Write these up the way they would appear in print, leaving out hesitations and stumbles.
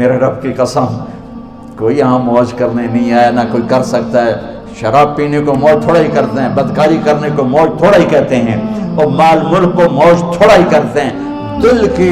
میرے رب کی قسم کوئی یہاں موج کرنے نہیں آیا، نہ کوئی کر سکتا ہے۔ شراب پینے کو موج تھوڑا ہی کرتے ہیں، بدکاری کرنے کو موج تھوڑا ہی کہتے ہیں، اور مال ملک کو موج تھوڑا ہی کرتے ہیں، دل کی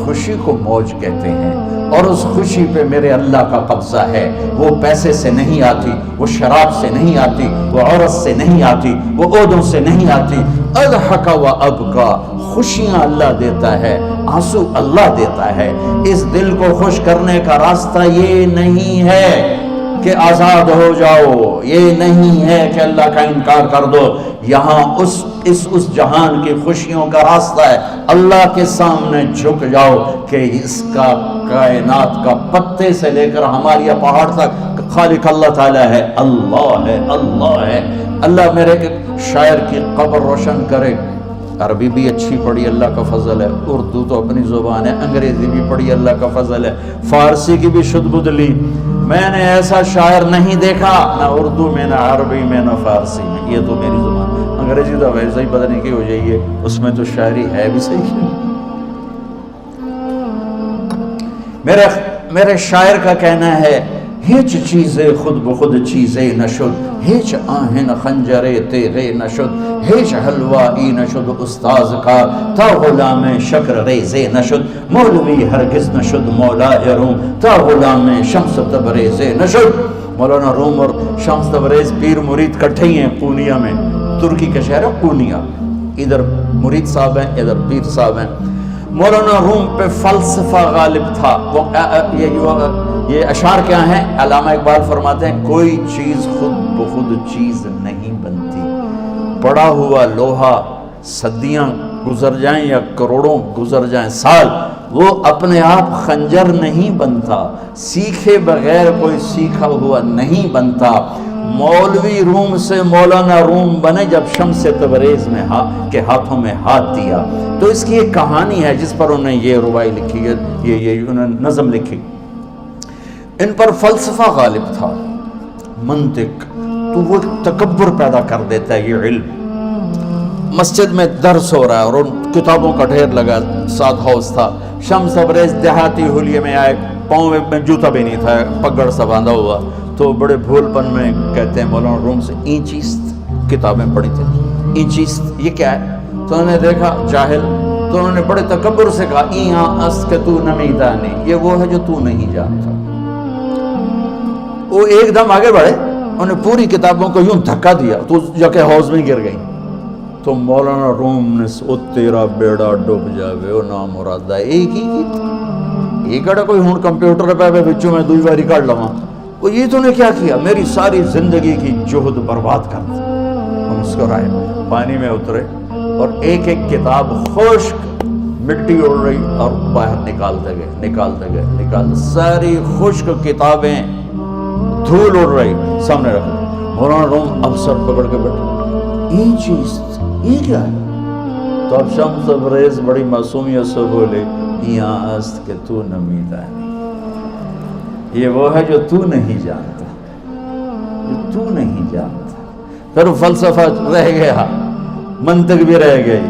خوشی کو موج کہتے ہیں۔ اور اس خوشی پہ میرے اللہ کا قبضہ ہے، وہ پیسے سے نہیں آتی، وہ شراب سے نہیں آتی، وہ عورت سے نہیں آتی، وہ عہدوں سے نہیں آتی۔ اضحک و ابکا، خوشیاں اللہ دیتا ہے، آنسو اللہ دیتا ہے۔ اس دل کو خوش کرنے کا راستہ یہ نہیں ہے کہ آزاد ہو جاؤ، یہ نہیں ہے کہ اللہ کا انکار کر دو۔ یہاں اس جہان کی خوشیوں کا راستہ ہے، اللہ کے سامنے جھک جاؤ کہ اس کا کائنات کا پتے سے لے کر ہمارے پہاڑ تک خالق اللہ تعالیٰ ہے، اللہ ہے، اللہ ہے۔ اللہ میرے شاعر کی قبر روشن کرے۔ عربی بھی اچھی پڑھی، اللہ کا فضل ہے، اردو تو اپنی زبان ہے، انگریزی بھی پڑھی، اللہ کا فضل ہے، فارسی کی بھی شد بد لی۔ میں نے ایسا شاعر نہیں دیکھا، نہ اردو میں، نہ عربی میں، نہ فارسی میں، یہ تو میری زبان۔ انگریزی تو ویسے ہی پتہ نہیں کی ہو جائیے، اس میں تو شاعری ہے بھی صحیح۔ میرے شاعر کا کہنا ہے، ہیچ چیزیں خود بخود چیزیں نشد، ہیچ آہن خنجرے تیغے نشد، ہیچ حلوائی نشد استاذ کا، تا غلام شکر ریزے نشد، مولوی ہرگز نشد مولا روم، تا غلام شمس تبریز نشد۔ مولانا روم اور شمس تبریز پیر مرید کٹھے ہی ہیں پونیا میں، ترکی کا شہر ہے پونیا، ادھر مرید صاحب ہیں، ادھر پیر صاحب ہیں۔ مولانا روم پہ فلسفہ غالب تھا۔ یہ اشعار کیا ہیں؟ علامہ اقبال فرماتے ہیں، کوئی چیز خود بخود چیز نہیں بنتی، پڑا ہوا لوہا صدیاں گزر جائیں یا کروڑوں گزر جائیں سال، وہ اپنے آپ خنجر نہیں بنتا، سیکھے بغیر کوئی سیکھا ہوا نہیں بنتا۔ مولوی روم سے مولانا روم بنے جب شمس تبریز میں کے ہاتھوں میں ہاتھ دیا۔ تو اس کی ایک کہانی ہے جس پر انہوں نے یہ ربائی لکھی ہے، یہ انہوں نے نظم لکھی۔ ان پر فلسفہ غالب تھا، منطق، تو وہ تکبر پیدا کر دیتا ہے یہ علم۔ مسجد میں درس ہو رہا ہے اور ان کتابوں کا ڈھیر لگا، ساتھ ہاؤس تھا۔ شمس تبریز دیہاتی حلیے میں آئے، پاؤں میں جوتا بھی نہیں تھا، پگڑ سا باندھا ہوا، تو بڑے بھول پن میں کہتے ہیں مولانا روم سے، اینچیست کتابیں پڑھی تھی، اینچیست یہ کیا ہے؟ تو انہوں نے دیکھا جاہل، تو انہوں نے بڑے تکبر سے کہا، ایہاں اس کہ تو نمیدانی، یہ وہ ہے جو تو نہیں جانتا۔ وہ ایک دم آگے بڑھے، انہوں نے پوری کتابوں کو یوں دھکا دیا تو جا کے حوض میں گر گئی۔ تو مولانا روم نے او تیرا بیڑا ڈوب جاوے او نام مرادہ، ایک ہی کی ایک اڑا کوئی ہون کمپیوٹر پہ بچوں میں دوئی باری کر لواں، وہ یہ تو نے کیا کیا، میری ساری زندگی کی جہد برباد کر دی۔ ہم مسکرائے، پانی میں اترے اور ایک ایک کتاب خشک مٹی اڑ رہی اور باہر نکالتے گئے، ساری خشک کتابیں دھول اڑ رہی سامنے رکھ دی۔ مولانا روم اب سر پکڑ کے بیٹھے، یہ چیز یہ کیا ہے؟ تو اب شمس تبریز بڑی معصومیت سے بولے، یہاں است کہ تو نمیدانی، یہ وہ ہے جو تو نہیں جانتا، جو تو نہیں جانتا۔ پھر فلسفہ رہ گیا، منطق بھی رہ گئی،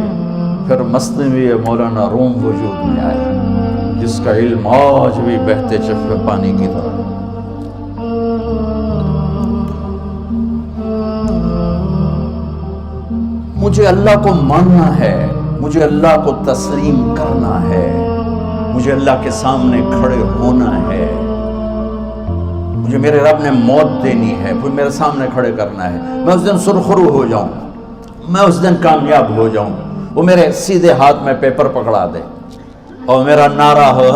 پھر مثنوی مولانا روم وجود میں آئی، جس کا علم آج بھی بہتے چشمے پانی کی طرح۔ مجھے اللہ کو ماننا ہے، مجھے اللہ کو تسلیم کرنا ہے، مجھے اللہ کے سامنے کھڑے ہونا ہے، مجھے میرے رب نے موت دینی ہے، پھر میرے سامنے کھڑے کرنا ہے، میں اس دن سرخرو ہو جاؤں، میں اس دن کامیاب ہو جاؤں، وہ میرے سیدھے ہاتھ میں پیپر پکڑا دے اور میرا نعرہ ہو۔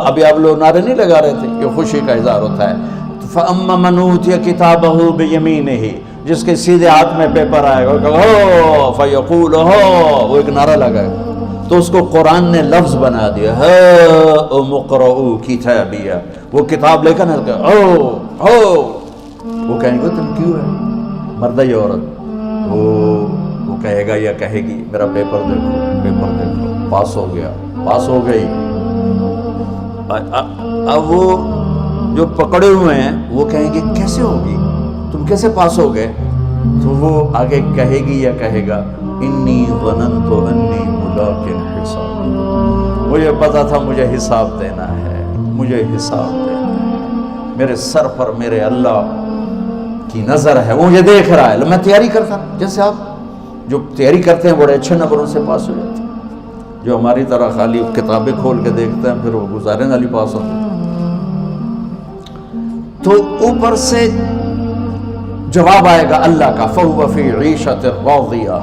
ابھی آپ لوگ نعرے نہیں لگا رہے تھے، یہ خوشی کا اظہار ہوتا ہے۔ فَأَمَّا مَنْ أُوتِيَ كِتَابَهُ بِيَمِينِهِ، جس کے سیدھے ہاتھ میں پیپر آئے گا، فَيَقُولُ وہ ایک نعرہ لگائے گا، تو اس کو قرآن نے لفظ بنا دیا، هَاؤْمُ اقْرَءُوا كِتَابِيَهْ، وہ کتاب لے کر وہ کہیں گے تم کیوں ہے، مرد یا عورت، وہ کہے گا یا کہے گی، میرا پیپر دیکھو، پاس ہو گیا، پاس ہو گئی۔ اب وہ جو پکڑے ہوئے ہیں وہ کہیں گے کیسے ہوگی، تم کیسے پاس ہو گئے؟ تو وہ آگے کہے گی یا کہے گا، انی ظننت انی ملاق حساب، مجھے پتا تھا مجھے حساب دینا ہے، مجھے حساب دینا ہے، میرے سر پر میرے اللہ کی نظر ہے، وہ مجھے دیکھ رہا ہے۔ میں تیاری کرتا ہوں، جیسے آپ جو تیاری کرتے ہیں بڑے اچھے نمبروں سے پاس ہو جاتے ہیں، جو ہماری طرح خالی کتابیں کھول کے دیکھتے ہیں پھر وہ گزارے والی پاس ہوتے ہیں۔ تو اوپر سے جواب آئے گا اللہ کا، فَهُوَ فِي عِيشَةٍ رَاضِيَةٍ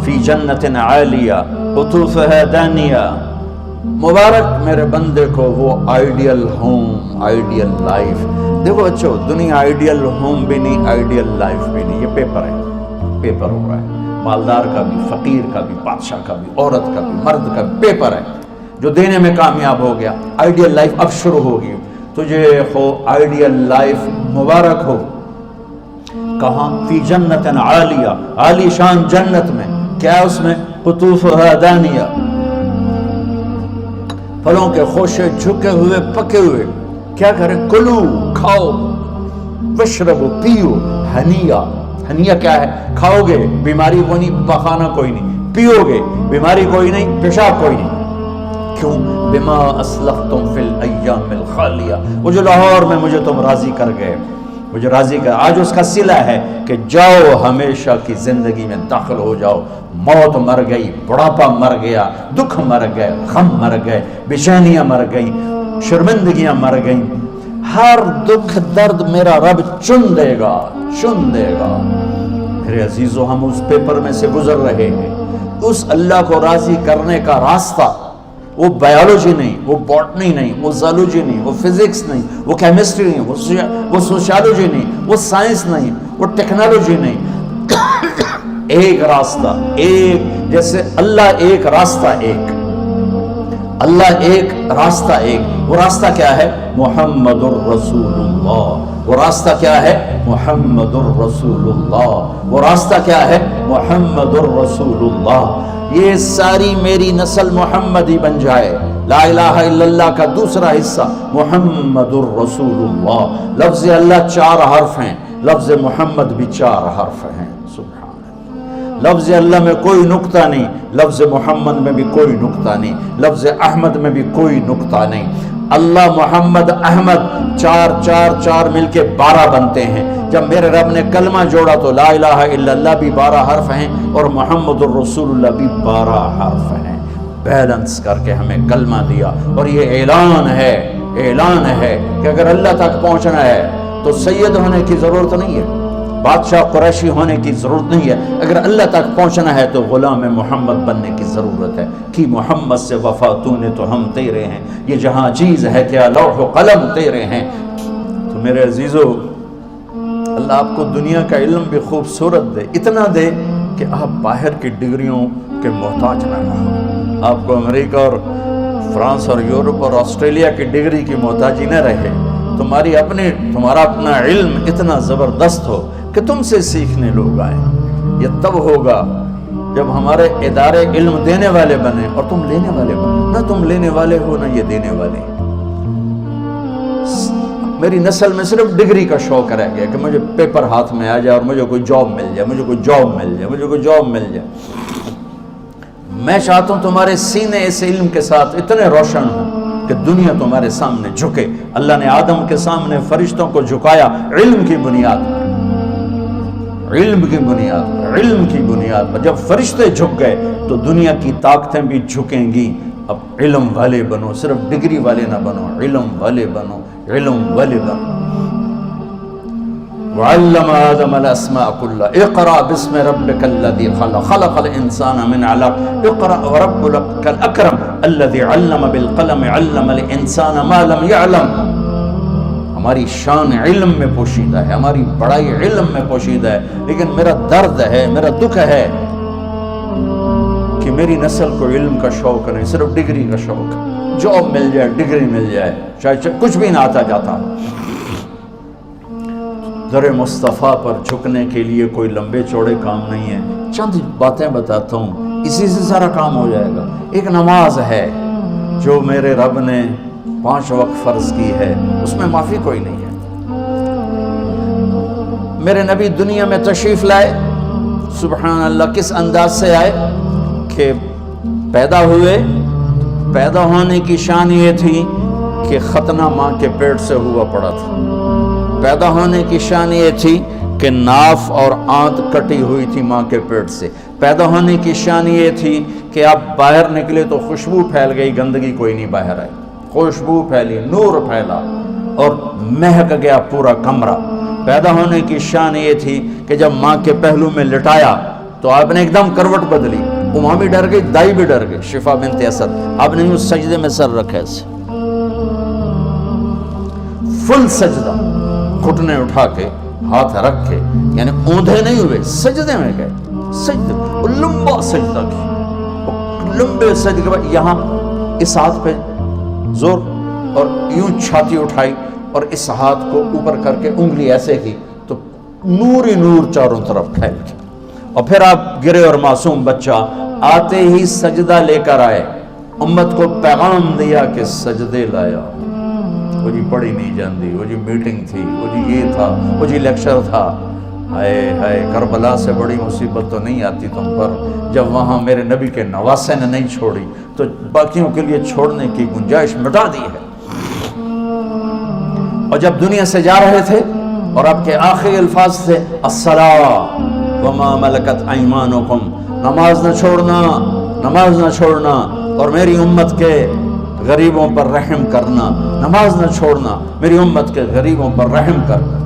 فِي جَنَّةٍ عَالِيَةٍ قُطُوفُهَا دَانِيَةٌ۔ مبارک میرے بندے کو وہ آئیڈیل ہوم، آئیڈیل لائف۔ دیکھو بچو، دنیا آئیڈیل ہوم بھی نہیں، آئیڈیل لائف بھی نہیں، یہ پیپر ہے، پیپر ہو رہا ہے، مالدار کا بھی، فقیر کا بھی، بادشاہ کا بھی، عورت کا بھی، مرد کا بھی پیپر ہے۔ جو دینے میں کامیاب ہو گیا، آئیڈیل لائف اب شروع ہوگی۔ تجھے ہو آئیڈیل لائف مبارک ہو۔ کہاں؟ فی جنت عالیہ، عالی شان جنت میں، کیا اس میں؟ قطوفها دانیہ، پھلوں کے خوشے جھکے ہوئے پکے ہوئے۔ کیا کریں؟ کلو، کھاؤ، وشربو، پیو، ہنیا۔ ہنیا کیا ہے؟ کھاؤ گے بیماری کوئی نہیں، پخانا کوئی نہیں، پیو گے بیماری کوئی نہیں، پیشاب کوئی نہیں۔ کیوں؟ بما اسلفتم فی الایام الخالیہ، وہ جو لاہور میں مجھے تم راضی کر گئے، مجھے راضی کر، آج اس کا صلہ ہے کہ جاؤ ہمیشہ کی زندگی میں داخل ہو جاؤ۔ موت مر گئی، بڑھاپا مر گیا، دکھ مر گئے، غم مر گئے، بے-چینیاں مر گئیں، شرمندگیاں مر گئیں، ہر دکھ درد میرا رب چن دے گا، چن دے گا۔ میرے عزیزو، ہم اس پیپر میں سے گزر رہے ہیں۔ اس اللہ کو راضی کرنے کا راستہ، وہ بایولوجی نہیں، وہ باٹنی نہیں، وہ زالوجی نہیں، وہ فزکس نہیں، وہ کیمسٹری نہیں، وہ سوشیالوجی نہیں، وہ سائنس نہیں، وہ ٹیکنالوجی نہیں۔ ایک راستہ، ایک، جیسے اللہ ایک، راستہ ایک، اللہ ایک، راستہ ایک۔ وہ راستہ کیا ہے؟ محمد الرسول اللہ۔ وہ راستہ کیا ہے؟ محمد الرسول اللہ۔ وہ راستہ کیا ہے؟ محمد الرسول اللہ۔ یہ ساری میری نسل محمدی بن جائے۔ لا الہ الا اللہ کا دوسرا حصہ محمد الرسول اللہ۔ لفظ اللہ 4 حرف ہیں، لفظ محمد بھی 4 حرف ہیں۔ سبحان اللہ۔ لفظ اللہ میں کوئی نقطہ نہیں، لفظ محمد میں بھی کوئی نقطہ نہیں، لفظ احمد میں بھی کوئی نقطہ نہیں۔ اللہ، محمد، احمد، 4 4 4 مل کے 12 بنتے ہیں۔ جب میرے رب نے کلمہ جوڑا تو لا الہ الا اللہ بھی 12 حرف ہیں اور محمد الرسول اللہ بھی 12 حرف ہیں۔ بیلنس کر کے ہمیں کلمہ دیا، اور یہ اعلان ہے، اعلان ہے کہ اگر اللہ تک پہنچنا ہے تو سید ہونے کی ضرورت نہیں ہے، بادشاہ قریشی ہونے کی ضرورت نہیں ہے۔ اگر اللہ تک پہنچنا ہے تو غلام محمد بننے کی ضرورت ہے۔ کہ محمد سے وفا تو نے تو ہم تیرے ہیں، یہ جہاں چیز ہے کیا لوح و قلم تیرے ہیں۔ تو میرے عزیزو، اللہ آپ کو دنیا کا علم بھی خوبصورت دے، اتنا دے کہ آپ باہر کی ڈگریوں کے محتاج نہ رہو، آپ کو امریکہ اور فرانس اور یورپ اور آسٹریلیا کی ڈگری کی محتاجی نہ رہے، تمہارا اپنا علم اتنا زبردست ہو کہ تم سے سیکھنے لوگ آئیں۔ یہ تب ہوگا جب ہمارے ادارے علم دینے والے بنے اور تم لینے والے بنے، نہ تم لینے والے ہو نہ یہ دینے والے۔ میری نسل میں صرف ڈگری کا شوق رہ گیا کہ مجھے پیپر ہاتھ میں آ جائے اور مجھے کوئی جاب مل جائے، مجھے کوئی جاب مل جائے، مجھے کوئی جاب مل جائے۔ میں چاہتا ہوں تمہارے سینے اس علم کے ساتھ اتنے روشن ہوں کہ دنیا تمہارے سامنے جھکے۔ اللہ نے آدم کے سامنے فرشتوں کو جھکایا علم کی بنیاد پر، علم کی بنیاد پر، علم کی بنیاد پر۔ جب فرشتے جھک گئے تو دنیا کی طاقتیں بھی جھکیں گی۔ اب علم والے بنو، صرف ڈگری والے نہ بنو، علم والے بنو، علم والے بنو۔ وعلم آدم الاسماء كلها اقرأ باسم ربك الذي خلق خلق الانسان من علق اقرأ وربك الاكرم الذي علم بالقلم علم الانسان ما لم يعلم۔ ہماری شان علم میں پوشیدہ ہے، ہماری بڑائی علم میں پوشیدہ ہے، لیکن میرا درد ہے، میرا دکھ ہے کہ میری نسل کو علم کا شوق نہیں، صرف ڈگری کا شوق ہے۔ جاب مل جائے، ڈگری مل جائے، چاہے کچھ بھی نہ آتا جاتا۔ در مصطفیٰ پر جھکنے کے لیے کوئی لمبے چوڑے کام نہیں ہے، چند باتیں بتاتا ہوں، اسی سے سارا کام ہو جائے گا۔ ایک نماز ہے جو میرے رب نے 5 وقت فرض کی ہے، اس میں معافی کوئی نہیں ہے۔ میرے نبی دنیا میں تشریف لائے، سبحان اللہ، کس انداز سے آئے کہ پیدا ہوئے، پیدا ہونے کی شان یہ تھی کہ ختنہ ماں کے پیٹ سے ہوا پڑا تھا۔ پیدا ہونے کی شان یہ تھی کہ ناف اور آنت کٹی ہوئی تھی ماں کے پیٹ سے۔ پیدا ہونے کی شان یہ تھی کہ آپ باہر نکلے تو خوشبو پھیل گئی، گندگی کوئی نہیں باہر آئی، خوشبو پھیلی، نور پھیلا اور مہک گیا پورا کمرہ۔ پیدا ہونے کی شان یہ تھی کہ جب ماں کے پہلو میں لٹایا تو آپ نے ایک دم کروٹ بدلی، ماں بھی ڈر گئی، دائی بھی ڈر گئی، شفا بنت اسد۔ آپ نے یوں سجدے میں سر رکھا ایسے، فل سجدہ، گھٹنے اٹھا کے ہاتھ رکھ کے، یعنی اوندھے نہیں ہوئے، سجدے میں گئے، سجدے، وہ لمبا سجدہ کی، لمبے سجدے کے بعد یہاں اس ہاتھ پہ زور اور یوں چھاتی اٹھائی اور اس ہاتھ کو اوپر کر کے انگلی ایسے کی تو نور ہی نور چاروں طرف پھیل گیا۔ اور پھر آپ گرے اور معصوم بچہ آتے ہی سجدہ لے کر آئے، امت کو پیغام دیا کہ سجدے لایا۔ وہ جی پڑھی نہیں جاندی، وہ جی میٹنگ تھی، وہ جی یہ تھا، وہ جی لیکچر تھا، ہائے ہائے کربلا سے بڑی مصیبت تو نہیں آتی تم پر جب وہاں میرے نبی کے نواسے نے نہیں چھوڑی تو باقیوں کے لیے چھوڑنے کی گنجائش مٹا دی ہے۔ اور جب دنیا سے جا رہے تھے اور آپ کے آخری الفاظ تھے الصلاۃ وما ملکت ایمانکم، نماز نہ چھوڑنا، نماز نہ چھوڑنا، اور میری امت کے غریبوں پر رحم کرنا، نماز نہ چھوڑنا، میری امت کے غریبوں پر رحم کرنا۔